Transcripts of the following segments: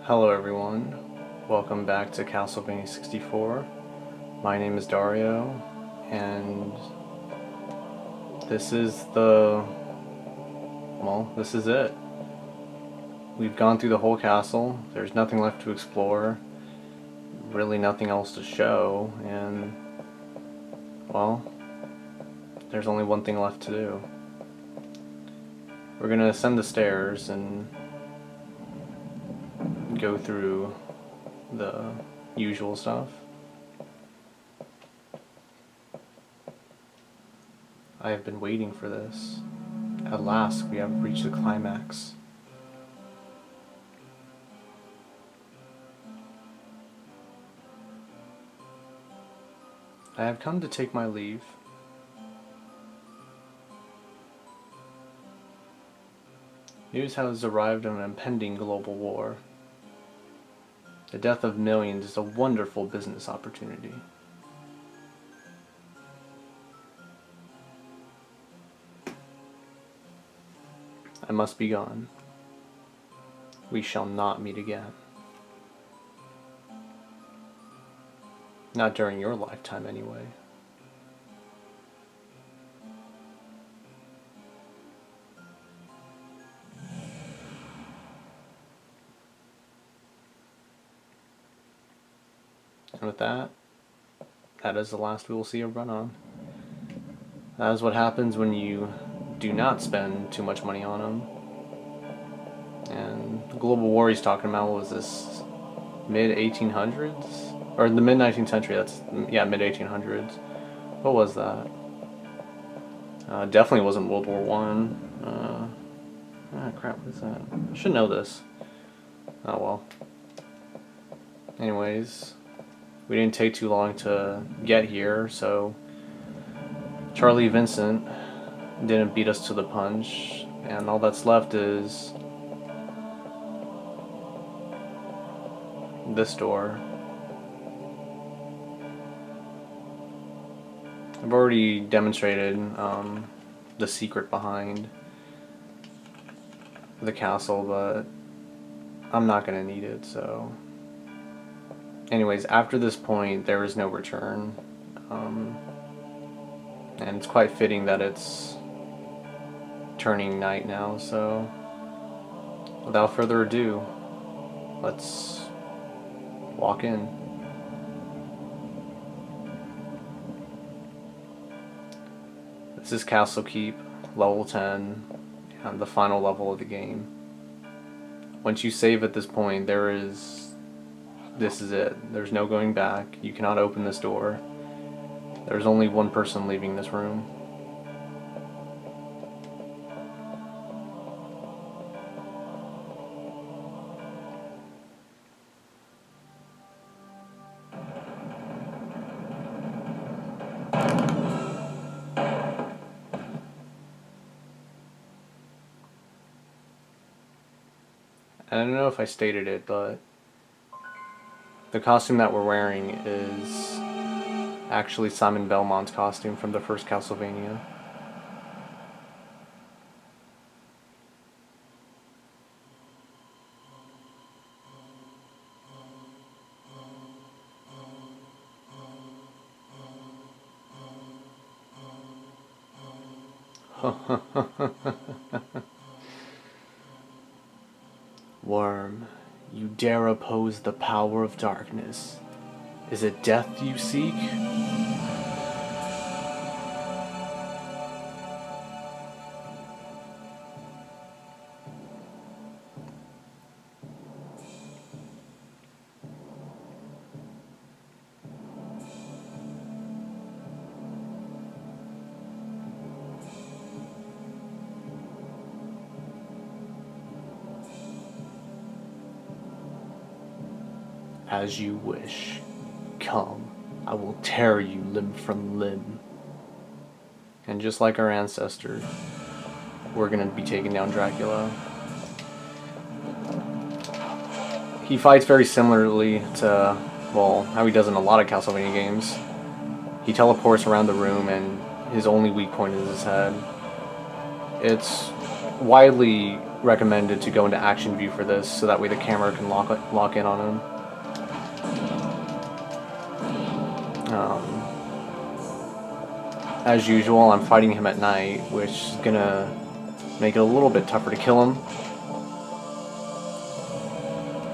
Hello everyone, welcome back to Castlevania 64. My name is Dario, and this is this is it. We've gone through the whole castle, there's nothing left to explore, really nothing else to show, and, well, there's only one thing left to do. We're gonna ascend the stairs and go through the usual stuff. I have been waiting for this. At last, we have reached the climax. I have come to take my leave. News has arrived of an impending global war. The death of millions is a wonderful business opportunity. I must be gone. We shall not meet again. Not during your lifetime, anyway. And with that, that is the last we will see a run on. That is what happens when you do not spend too much money on them. And the global war he's talking about was this mid-1800s? Or the mid-19th century, yeah, mid-1800s. What was that? Definitely wasn't World War One. Crap, what is that? I should know this. Oh well. Anyways, we didn't take too long to get here, so Charlie Vincent didn't beat us to the punch, and all that's left is this door. I've already demonstrated the secret behind the castle, but I'm not gonna need it, so anyways, after this point there is no return, and it's quite fitting that it's turning night now, so without further ado, let's walk in. This is Castle Keep, level 10, and the final level of the game. Once you save at this point, this is it. There's no going back. You cannot open this door. There's only one person leaving this room. And I don't know if I stated it, but the costume that we're wearing is actually Simon Belmont's costume from the first Castlevania. Worm, you dare oppose the power of darkness. Is it death you seek? As you wish. Come, I will tear you limb from limb. And just like our ancestors, we're gonna be taking down Dracula. He fights very similarly to, well, how he does in a lot of Castlevania games. He teleports around the room and his only weak point is his head. It's widely recommended to go into action view for this, so that way the camera can lock in on him. As usual, I'm fighting him at night, which is gonna make it a little bit tougher to kill him.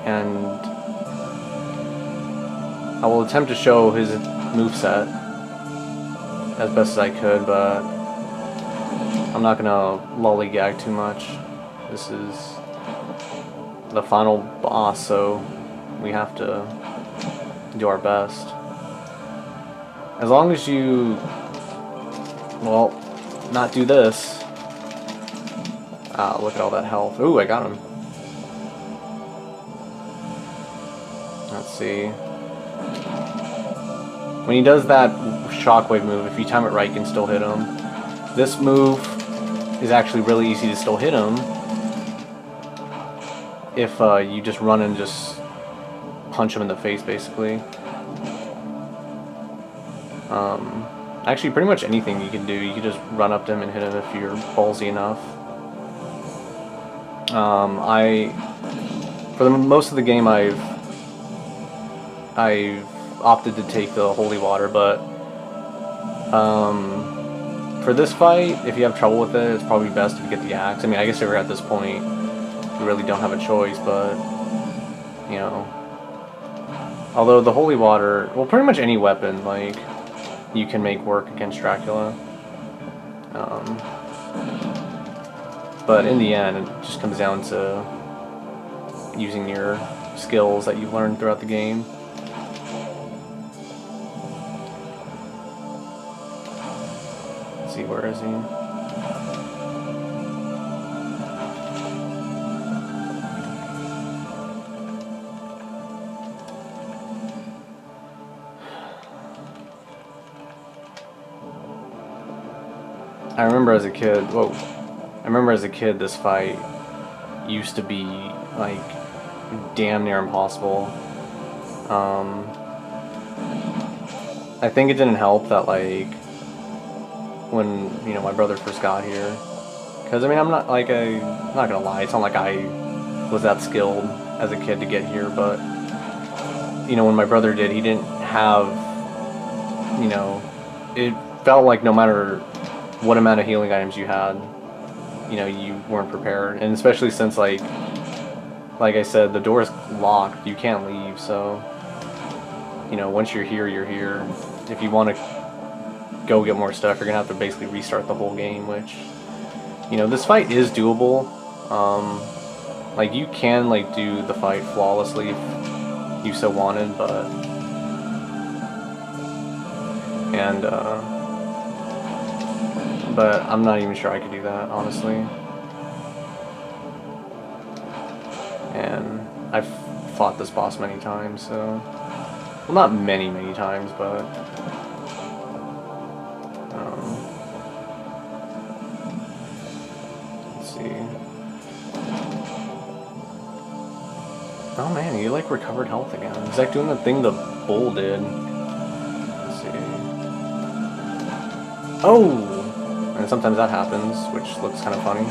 And I will attempt to show his moveset as best as I could, but I'm not gonna lollygag too much. This is the final boss, so we have to do our best. As long as you, well, not do this. Ah, look at all that health. Ooh, I got him. Let's see. When he does that shockwave move, if you time it right, you can still hit him. This move is actually really easy to still hit him if you just run and just punch him in the face, basically. Actually, pretty much anything you can do. You can just run up to him and hit him if you're ballsy enough. For most of the game, I've opted to take the holy water, but for this fight, if you have trouble with it, it's probably best if you get the axe. I mean, I guess if you're at this point, you really don't have a choice, but, you know. Although the holy water, well, pretty much any weapon, like, you can make work against Dracula. But in the end, it just comes down to using your skills that you've learned throughout the game. Let's see, where is he? I remember as a kid, this fight used to be, like, damn near impossible. I think it didn't help that, like, when, you know, my brother first got here. Because, I mean, I'm not gonna lie, it's not like I was that skilled as a kid to get here, but, you know, when my brother did, he didn't have, you know, it felt like no matter what amount of healing items you had, you know, you weren't prepared. And especially since, like I said, the door is locked, you can't leave, so, you know, once you're here, you're here. If you want to go get more stuff, you're gonna have to basically restart the whole game, which, you know, this fight is doable. Like, you can, like, do the fight flawlessly if you so wanted, but, but I'm not even sure I could do that, honestly. And I've fought this boss many times, so, well, not many times, but let's see. Oh man, he like recovered health again. He's like doing the thing the bull did. Let's see. Oh! And sometimes that happens, which looks kind of funny.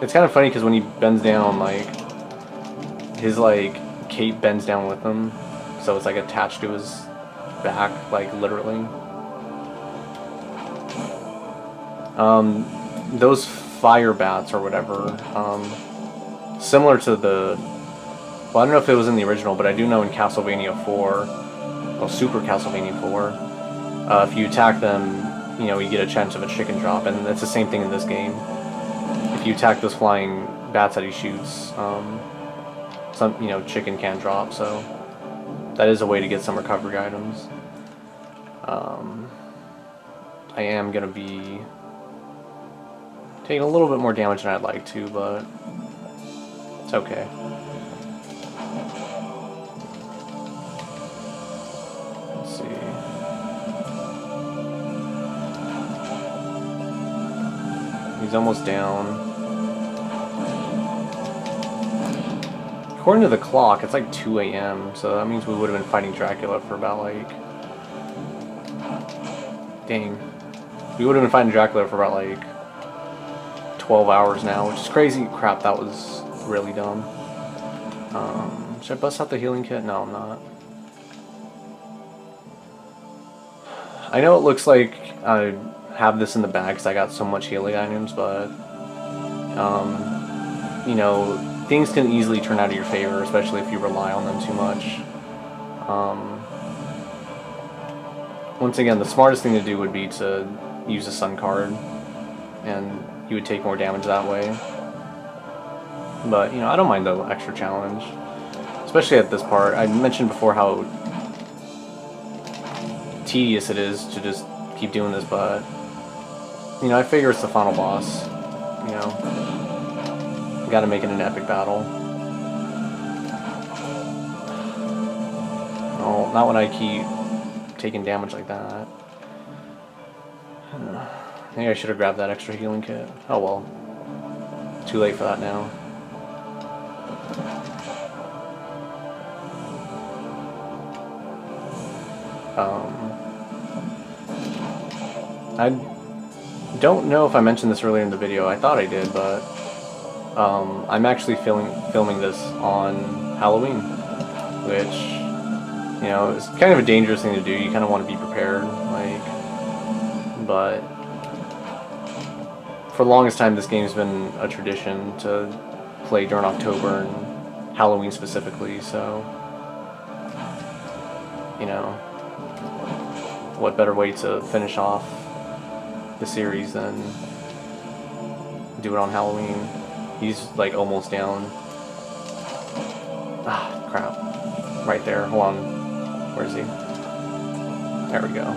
It's kind of funny because when he bends down, like, his, like, cape bends down with him. So it's, like, attached to his back, like, literally. Those fire bats or whatever, similar to the, well, I don't know if it was in the original, but I do know in Castlevania 4, well, Super Castlevania 4, if you attack them, you know, you get a chance of a chicken drop, and it's the same thing in this game. If you attack those flying bats that he shoots, some, you know, chicken can drop, so that is a way to get some recovery items. I am gonna be taking a little bit more damage than I'd like to, but it's okay. Let's see. He's almost down. According to the clock, it's like 2 a.m., so that means we would have been fighting Dracula for about, like... Dang. We would have been fighting Dracula for about, like, 12 hours now, which is crazy. Crap, that was really dumb. Should I bust out the healing kit? No, I'm not. I know it looks like I have this in the bag because I got so much healing items, but you know, things can easily turn out of your favor, especially if you rely on them too much. Once again, the smartest thing to do would be to use a sun card, and you would take more damage that way. But, you know, I don't mind the extra challenge, especially at this part. I mentioned before how tedious it is to just keep doing this, but, you know, I figure it's the final boss, you know. You gotta make it an epic battle. Oh, not when I keep taking damage like that. Maybe I should have grabbed that extra healing kit. Oh well. Too late for that now. I don't know if I mentioned this earlier in the video. I thought I did, but I'm actually filming this on Halloween, which, you know, it's kind of a dangerous thing to do. You kind of want to be prepared, like, but for the longest time this game's been a tradition to play during October and Halloween specifically, so, you know, what better way to finish off the series than do it on Halloween. He's like almost down. Ah, crap. Right there. Hold on. Where is he? There we go.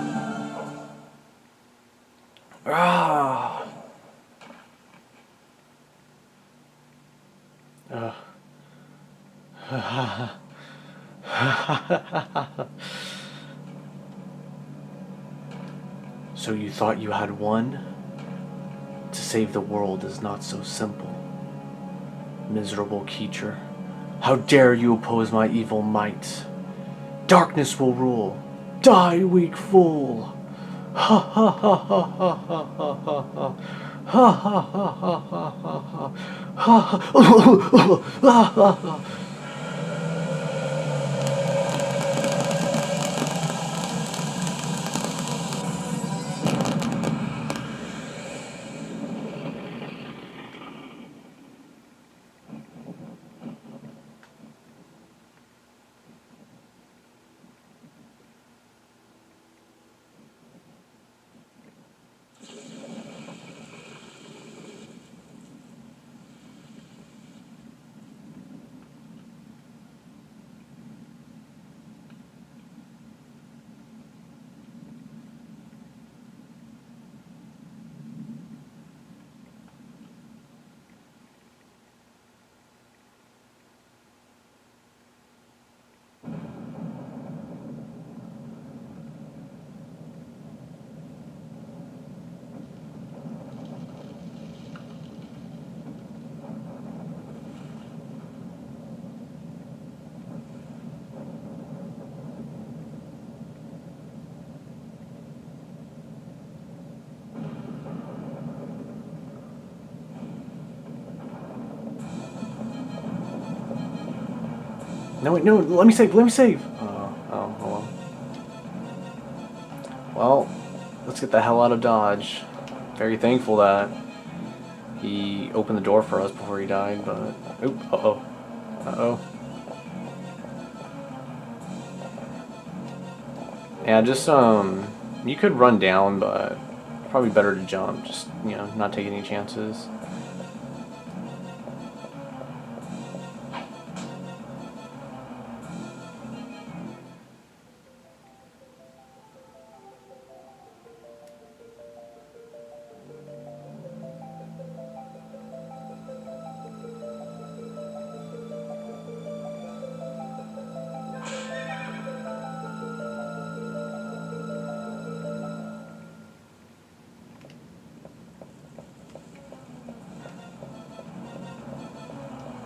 Ah. So you thought you had won? To save the world is not so simple. Miserable creature, how dare you oppose my evil might? Darkness will rule. Die, weak fool! Ha ha ha ha ha ha ha ha ha ha ha ha ha ha ha. No, wait, no, let me save, oh, hold on. Well, let's get the hell out of Dodge. Very thankful that he opened the door for us before he died, but... Oop, uh-oh. Uh-oh. Yeah, just, you could run down, but probably better to jump. Just, you know, not take any chances.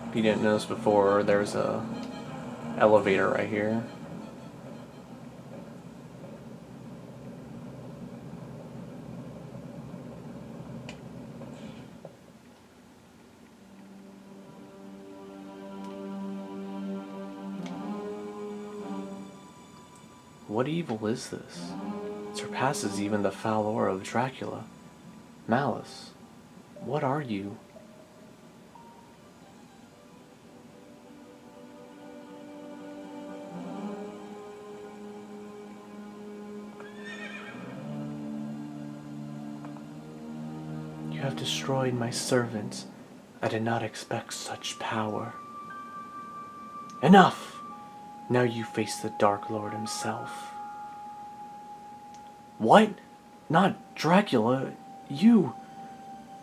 If you didn't notice before, there's a elevator right here. What evil is this? It surpasses even the foul aura of Dracula. Malice, what are you? You have destroyed my servants. I did not expect such power. Enough! Now you face the Dark Lord himself. What? Not Dracula. You.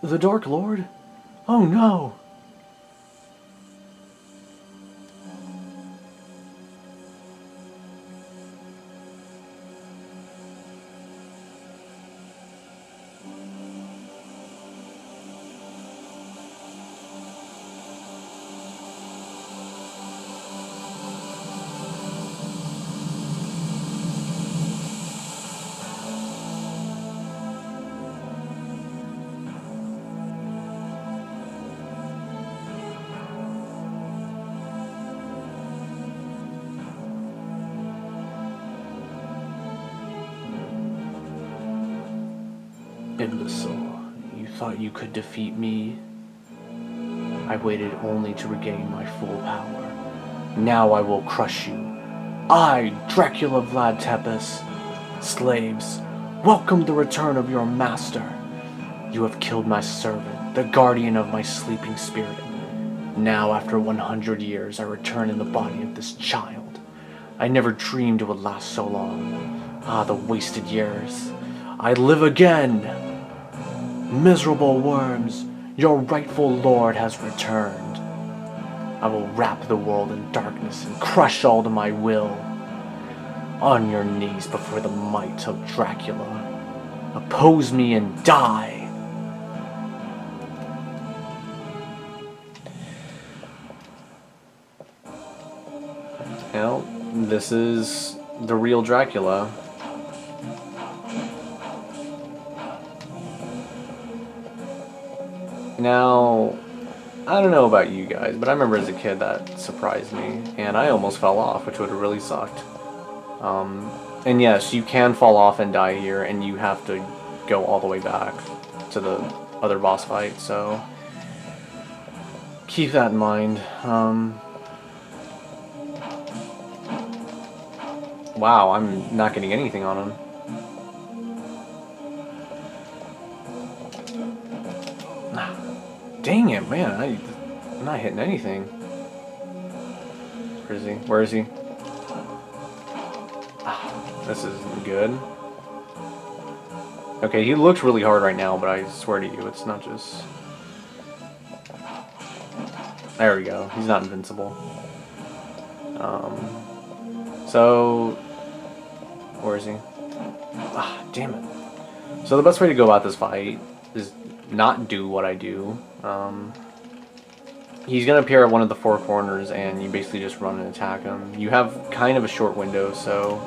The Dark Lord? Oh no! Imbecile, you thought you could defeat me? I waited only to regain my full power. Now I will crush you. I, Dracula Vlad Tepes. Slaves, welcome the return of your master. You have killed my servant, the guardian of my sleeping spirit. Now, after 100 years, I return in the body of this child. I never dreamed it would last so long. Ah, the wasted years. I live again! Miserable worms, your rightful lord has returned. I will wrap the world in darkness and crush all to my will. On your knees before the might of Dracula. Oppose me and die! Well, this is the real Dracula. Now, I don't know about you guys, but I remember as a kid that surprised me, and I almost fell off, which would have really sucked. And yes, you can fall off and die here, and you have to go all the way back to the other boss fight, so keep that in mind. Wow, I'm not getting anything on him. Dang it, man, I'm not hitting anything. Where is he? Where is he? This isn't good. Okay, he looks really hard right now, but I swear to you, it's not just... There we go. He's not invincible. So... Where is he? Damn it. So the best way to go about this fight is not do what I do. He's gonna appear at one of the four corners, and you basically just run and attack him. You have kind of a short window, so...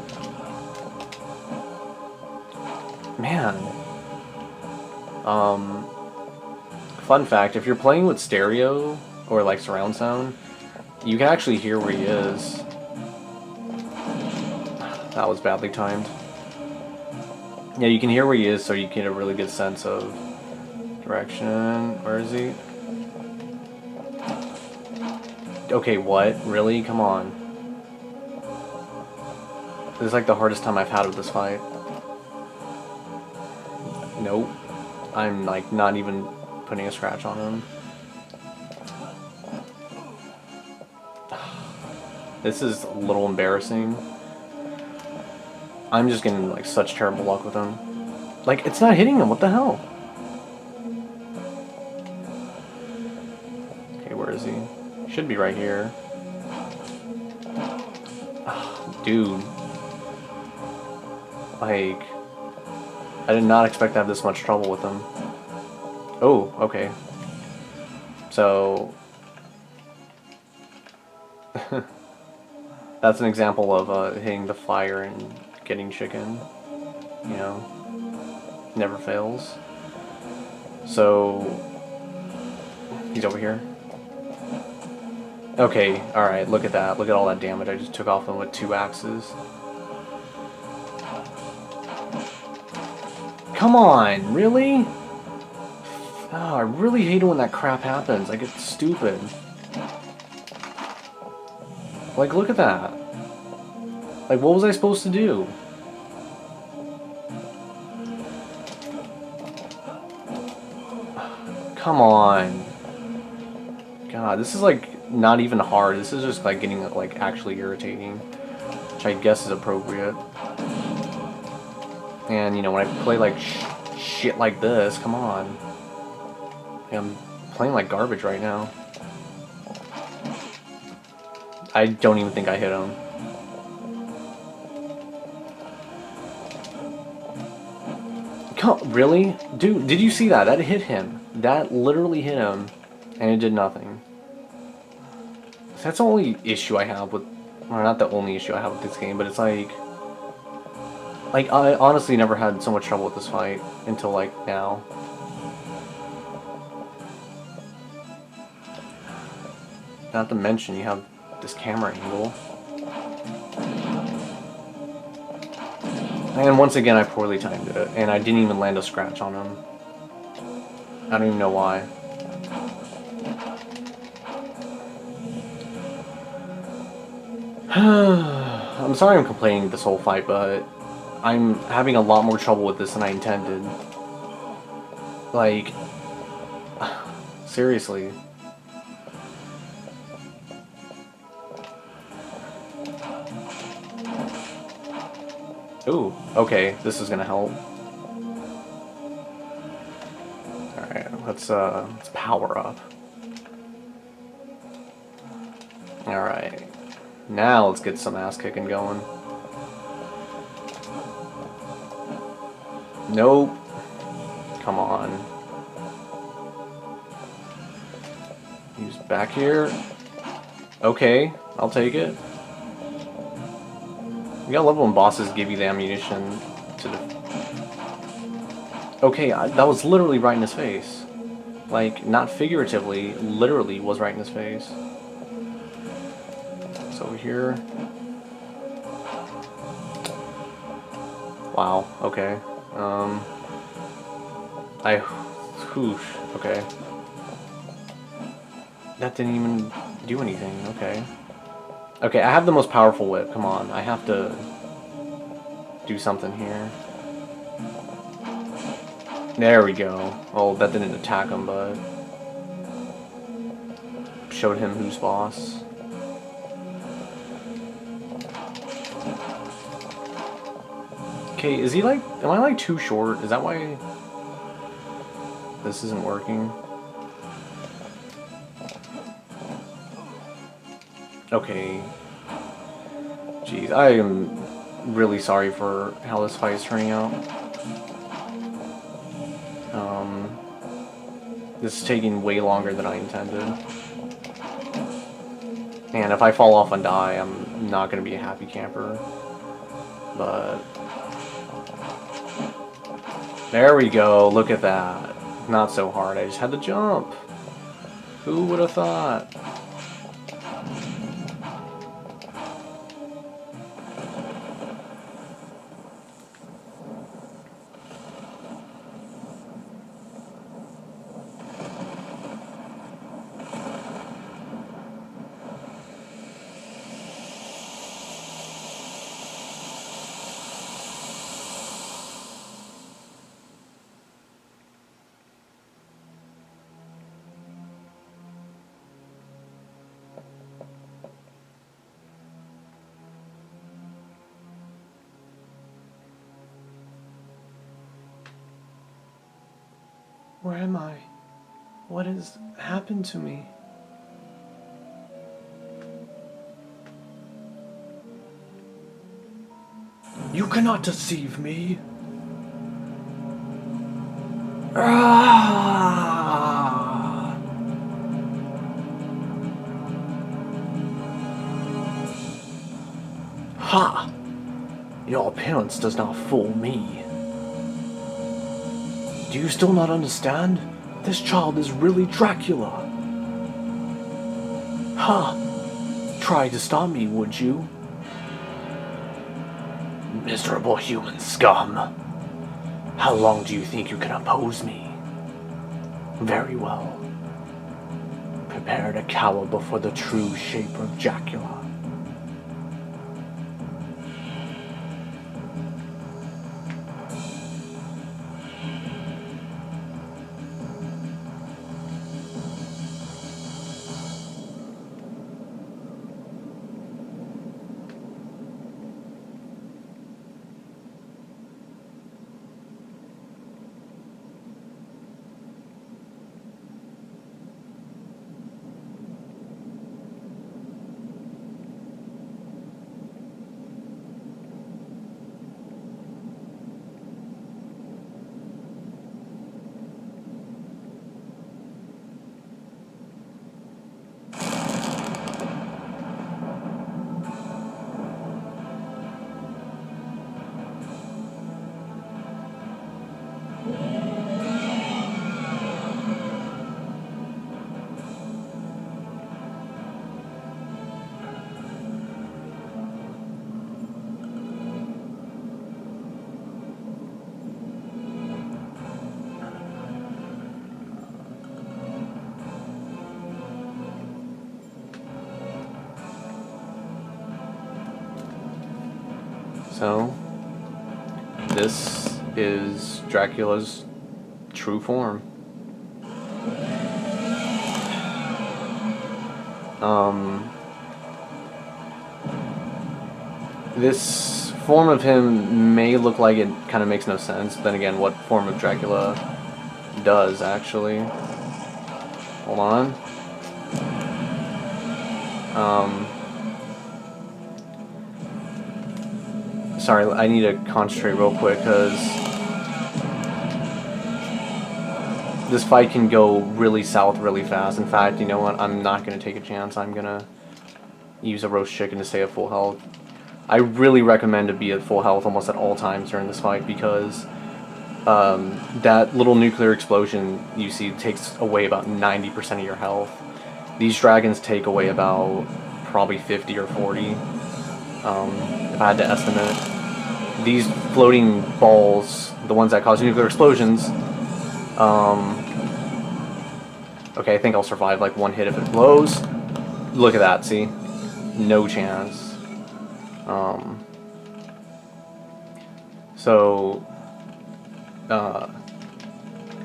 Man. Fun fact, if you're playing with stereo, or like surround sound, you can actually hear where he is. That was badly timed. Yeah, you can hear where he is, so you get a really good sense of direction. Where is he? Okay, what? Really? Come on. This is like the hardest time I've had with this fight. Nope. I'm like not even putting a scratch on him. This is a little embarrassing. I'm just getting like such terrible luck with him. Like, it's not hitting him, what the hell? Okay, where is he? Should be right here. Dude. Like, I did not expect to have this much trouble with him. Oh, okay. So... that's an example of hitting the fire and getting chicken. You know, never fails. So... he's over here. Okay, alright, look at that. Look at all that damage I just took off him with 2 axes. Come on, really? Oh, I really hate it when that crap happens. I get stupid. Like, look at that. Like, what was I supposed to do? Come on. God, this is like not even hard. This is just like getting like actually irritating, which I guess is appropriate. And you know, when I play like shit like this, come on. I'm playing like garbage right now. I don't even think I hit him. Really? Dude, did you see that? That hit him. That literally hit him, and it did nothing. That's the only issue I have with... Well, not the only issue I have with this game, but it's like... Like, I honestly never had so much trouble with this fight until, like, now. Not to mention, you have this camera angle. And once again, I poorly timed it, and I didn't even land a scratch on him. I don't even know why. I'm sorry I'm complaining this whole fight, but I'm having a lot more trouble with this than I intended. Like, seriously. Ooh, okay, this is gonna help. Alright, let's power up. Alright. Now let's get some ass kicking going. Nope. Come on. He's back here. Okay, I'll take it. You gotta love when bosses give you the ammunition to the... Okay, that was literally right in his face. Like, not figuratively, literally was right in his face. So over here. Wow, okay. Whoosh, okay. That didn't even do anything, okay. Okay, I have the most powerful whip, come on. I have to do something here. There we go. Oh, that didn't attack him, but showed him who's boss. Okay, is he like... Am I like too short? Is that why this isn't working? Okay. Jeez, I am really sorry for how this fight is turning out. This is taking way longer than I intended. And if I fall off and die, I'm not going to be a happy camper. But... There we go, look at that. Not so hard, I just had to jump. Who would have thought? Where am I? What has happened to me? You cannot deceive me. Ah! Ha! Your appearance does not fool me. Do you still not understand? This child is really Dracula. Ha! Try to stop me, would you? Miserable human scum. How long do you think you can oppose me? Very well. Prepare to cower before the true shape of Dracula. So, this is Dracula's true form. This form of him may look like it kind of makes no sense, but then again, what form of Dracula does, actually? Hold on. Sorry, I need to concentrate real quick, because this fight can go really south really fast. In fact, you know what? I'm not going to take a chance. I'm going to use a roast chicken to stay at full health. I really recommend to be at full health almost at all times during this fight, because that little nuclear explosion you see takes away about 90% of your health. These dragons take away about probably 50 or 40, if I had to estimate. These floating balls, the ones that cause nuclear explosions, okay, I think I'll survive like one hit if it blows. Look at that, see? No chance.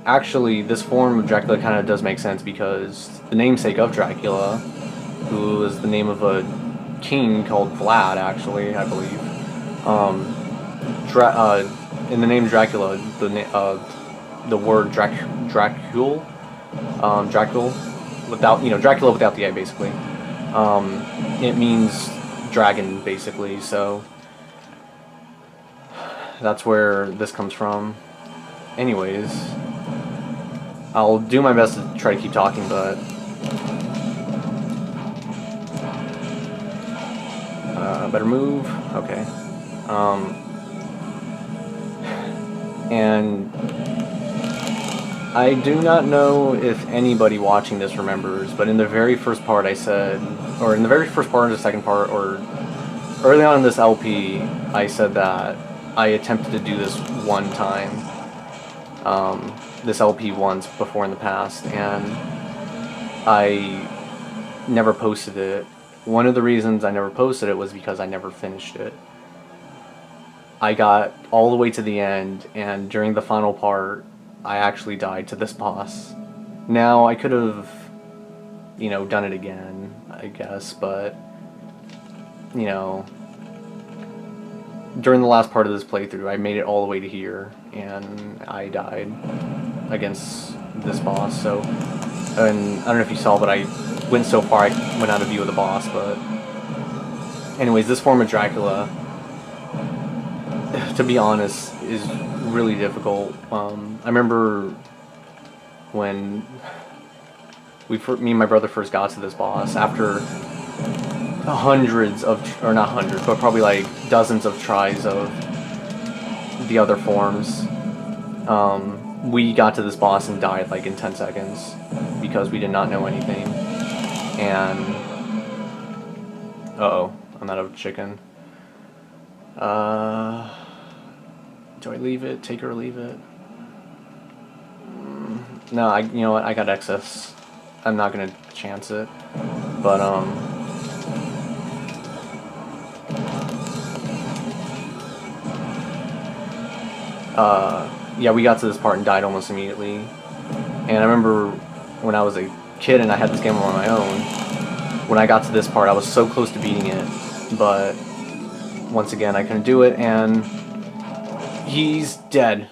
Actually, this form of Dracula kind of does make sense, because the namesake of Dracula, who is the name of a king called Vlad, actually, I believe. In the name Dracula, the word Dracul, without, Dracula without the A, basically. It means dragon, basically, so that's where this comes from. Anyways, I'll do my best to try to keep talking, but better move. Okay. And I do not know if anybody watching this remembers, but in the very first part I said, or in the very first part or the second part, or early on in this LP, I said that I attempted to do this one time, this LP once before in the past, and I never posted it. One of the reasons I never posted it was because I never finished it. I got all the way to the end, and during the final part, I actually died to this boss. Now, I could have, done it again, I guess, but, during the last part of this playthrough, I made it all the way to here, and I died against this boss, so, and I don't know if you saw, but I went so far I went out of view of the boss, but anyways, this form of Dracula, to be honest, is really difficult. I remember when me and my brother first got to this boss, after hundreds of, or not hundreds, but probably like dozens of tries of the other forms, we got to this boss and died like in 10 seconds because we did not know anything. And uh-oh, I'm out of chicken. Do I leave it? Take or leave it? No, you know what? I got excess. I'm not gonna chance it. But yeah, we got to this part and died almost immediately. And I remember when I was a kid and I had this game on my own, when I got to this part, I was so close to beating it, but once again, I couldn't do it, and he's dead.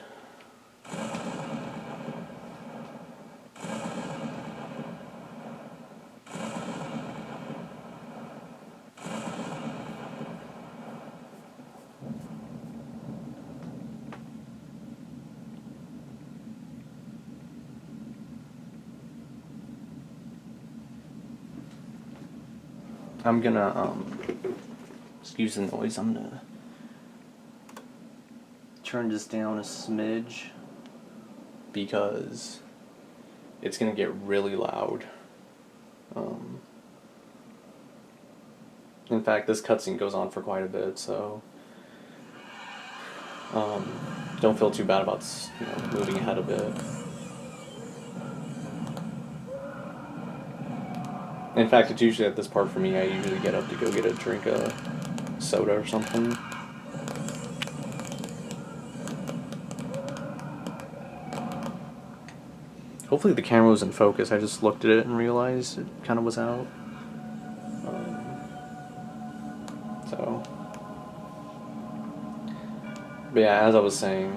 I'm gonna, excuse the noise, I'm gonna turn this down a smidge because it's gonna get really loud. In fact, this cutscene goes on for quite a bit, so don't feel too bad about moving ahead a bit. In fact, it's usually at this part for me, I usually get up to go get a drink of soda or something. Hopefully the camera was in focus. I just looked at it and realized it kind of was out. But yeah, as I was saying,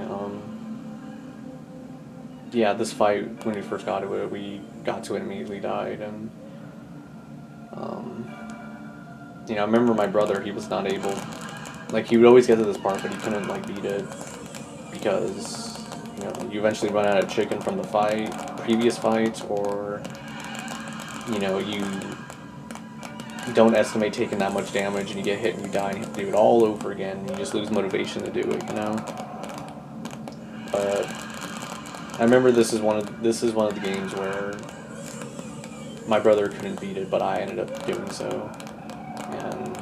yeah, this fight, when we first got to it, we got to it and immediately died, and I remember my brother, he was not able, like, he would always get to this part, but he couldn't, like, beat it, because, you eventually run out of chicken from the previous fight, or, you don't estimate taking that much damage, and you get hit and you die, and you have to do it all over again, and you just lose motivation to do it, But I remember this is one of the games where my brother couldn't beat it, but I ended up doing so. And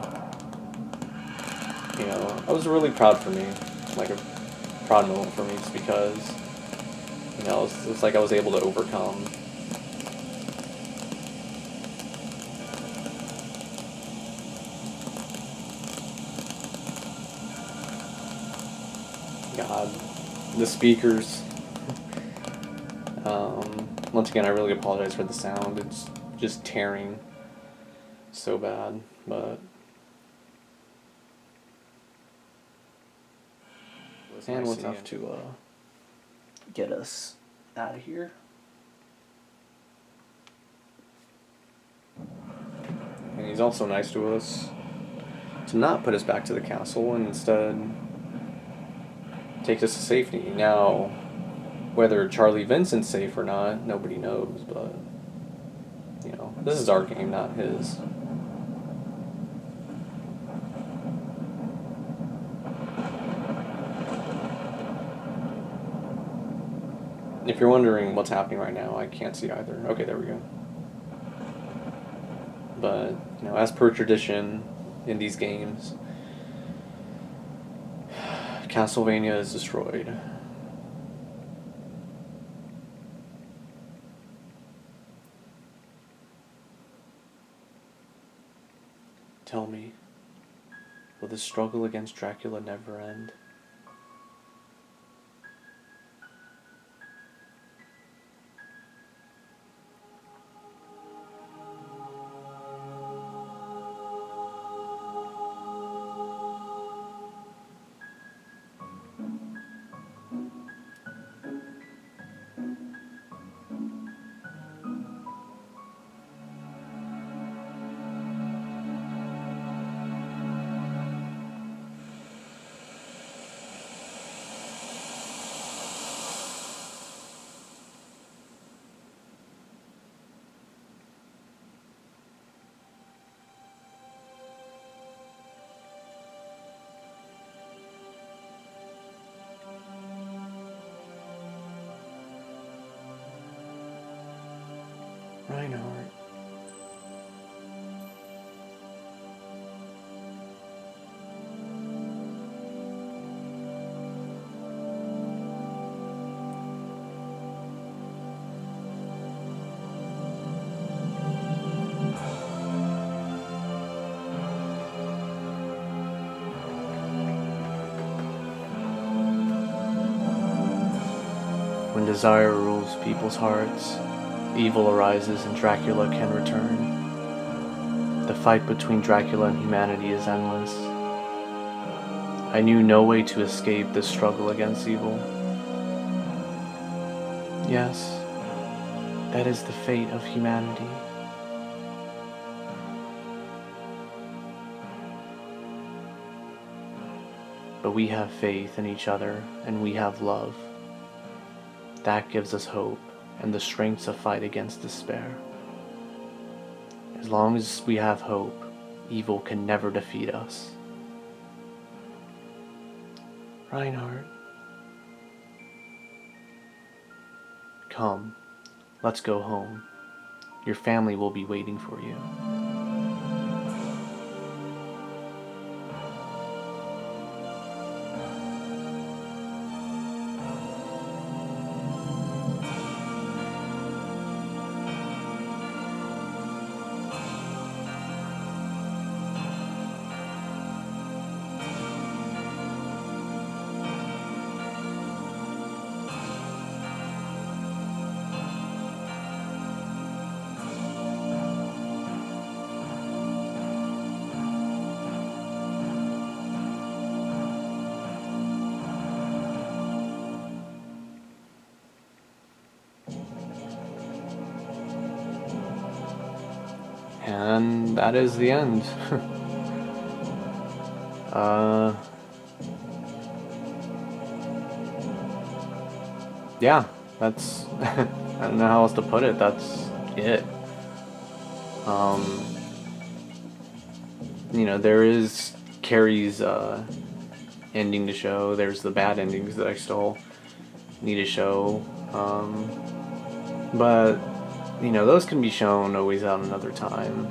I was really proud for me, like a proud moment for me, just because it's like I was able to overcome. God, the speakers. Once again, I really apologize for the sound. It's just tearing so bad, but and was enough to get us out of here. And he's also nice to us to not put us back to the castle and instead takes us to safety. Now, whether Charlie Vincent's safe or not, nobody knows, but this is our game, not his. If you're wondering what's happening right now, I can't see either. Okay, there we go. But, as per tradition in these games, Castlevania is destroyed. Tell me, will the struggle against Dracula never end? Reinhardt. desire rules people's hearts, evil arises and Dracula can return. The fight between Dracula and humanity is endless. I knew no way to escape this struggle against evil. Yes, that is the fate of humanity. But we have faith in each other, and we have love. That gives us hope and the strength to fight against despair. As long as we have hope, evil can never defeat us. Reinhardt. Come, let's go home. Your family will be waiting for you. And that is the end. Yeah, that's I don't know how else to put it. That's it. You know, there is Carrie's ending to show. There's the bad endings that I still need to show. But you know, those can be shown always at another time.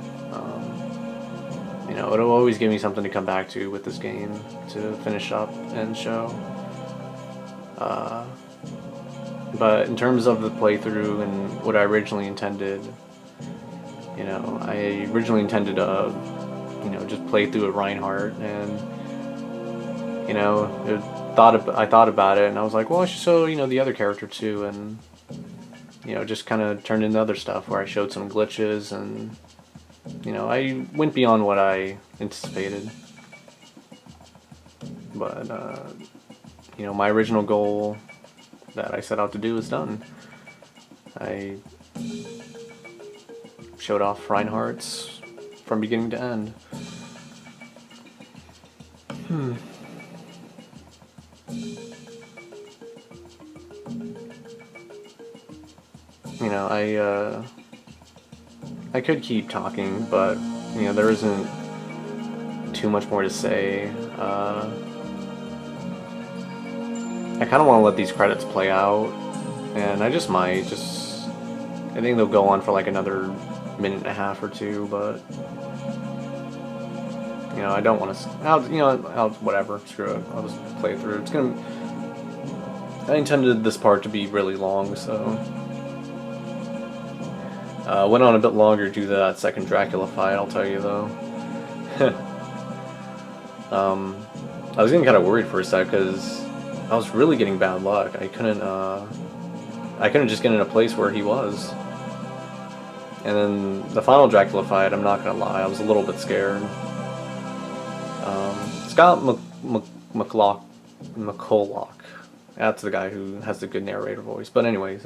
You know, it'll always give me something to come back to with this game to finish up and show. But in terms of the playthrough and what I originally intended, you know, I originally intended to, you know, just play through a Reinhardt, and you know, I thought about it, and I was like, well, I should show, you know, the other character too, and you know, just kind of turned into other stuff where I showed some glitches, and you know, I went beyond what I anticipated. But you know, my original goal that I set out to do is done. I showed off Reinhardt's from beginning to end. You know, I could keep talking, but you know, there isn't too much more to say. I kind of want to let these credits play out, and I just might. I think they'll go on for like another minute and a half or two, but you know, I don't want to. Whatever. Screw it. I'll just play it through. I intended this part to be really long, so. Went on a bit longer due to that second Dracula fight, I'll tell you though. I was getting kind of worried for a sec because I was really getting bad luck. I couldn't just get in a place where he was. And then the final Dracula fight, I'm not gonna lie, I was a little bit scared. Scott McCulloch. That's the guy who has the good narrator voice. But anyways,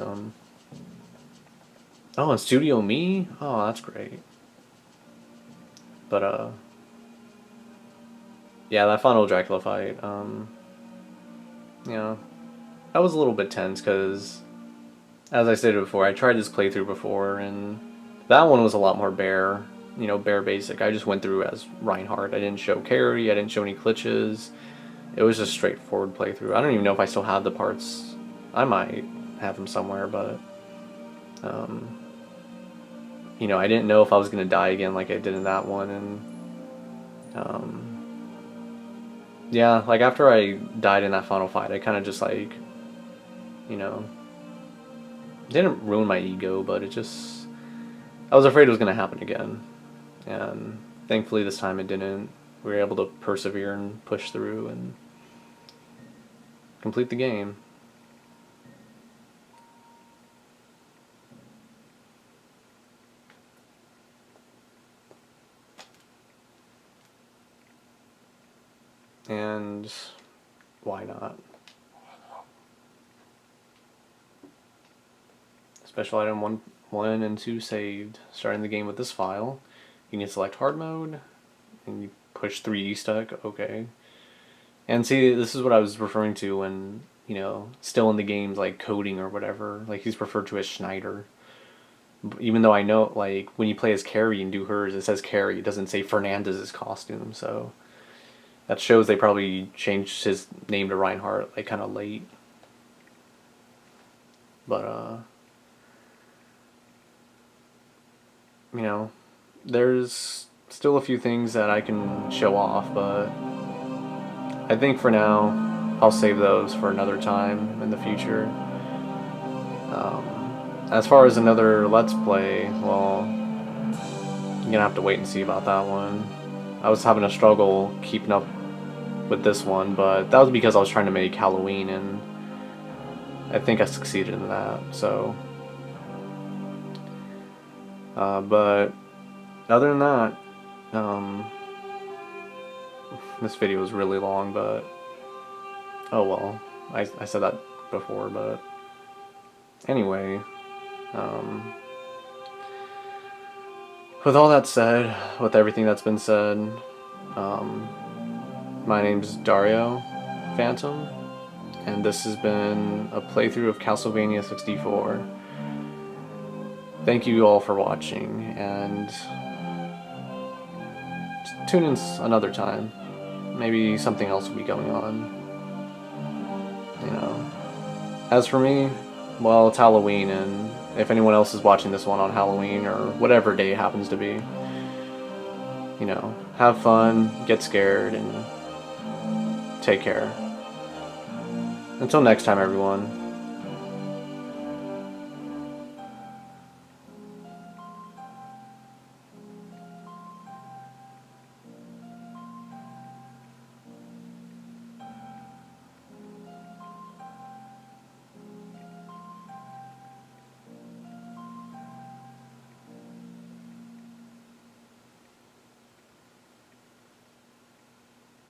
oh, and Studio Me? Oh, that's great. But, yeah, that final Dracula fight, you know, that was a little bit tense because, as I stated before, I tried this playthrough before, and that one was a lot more bare basic. I just went through as Reinhardt. I didn't show Carrie, I didn't show any glitches. It was just straightforward playthrough. I don't even know if I still have the parts. I might have them somewhere, but, you know, I didn't know if I was going to die again like I did in that one, and, yeah, like after I died in that final fight, I kind of just like, you know, didn't ruin my ego, but I was afraid it was going to happen again, and thankfully this time it didn't. We were able to persevere and push through and complete the game. And why not? Special item 1 and 2 saved. Starting the game with this file. You can select hard mode, and you push 3D stuck, okay. And see, this is what I was referring to when, you know, still in the games, like coding or whatever. Like, he's referred to as Schneider. Even though I know, like, when you play as Carrie and do hers, it says Carrie. It doesn't say Fernandez's costume, so that shows they probably changed his name to Reinhardt, like, kind of late. But, you know, there's still a few things that I can show off, but I think for now, I'll save those for another time in the future. As far as another Let's Play, well, you're gonna have to wait and see about that one. I was having a struggle keeping up with this one, but that was because I was trying to make Halloween, and I think I succeeded in that, so. But other than that, this video was really long, but oh well. I said that before, but anyway, with all that said, with everything that's been said, my name's DarioPhantom, and this has been a playthrough of Castlevania 64. Thank you all for watching, and tune in another time. Maybe something else will be going on. You know. As for me, well, it's Halloween, and if anyone else is watching this one on Halloween or whatever day it happens to be, you know, have fun, get scared, and take care. Until next time, everyone.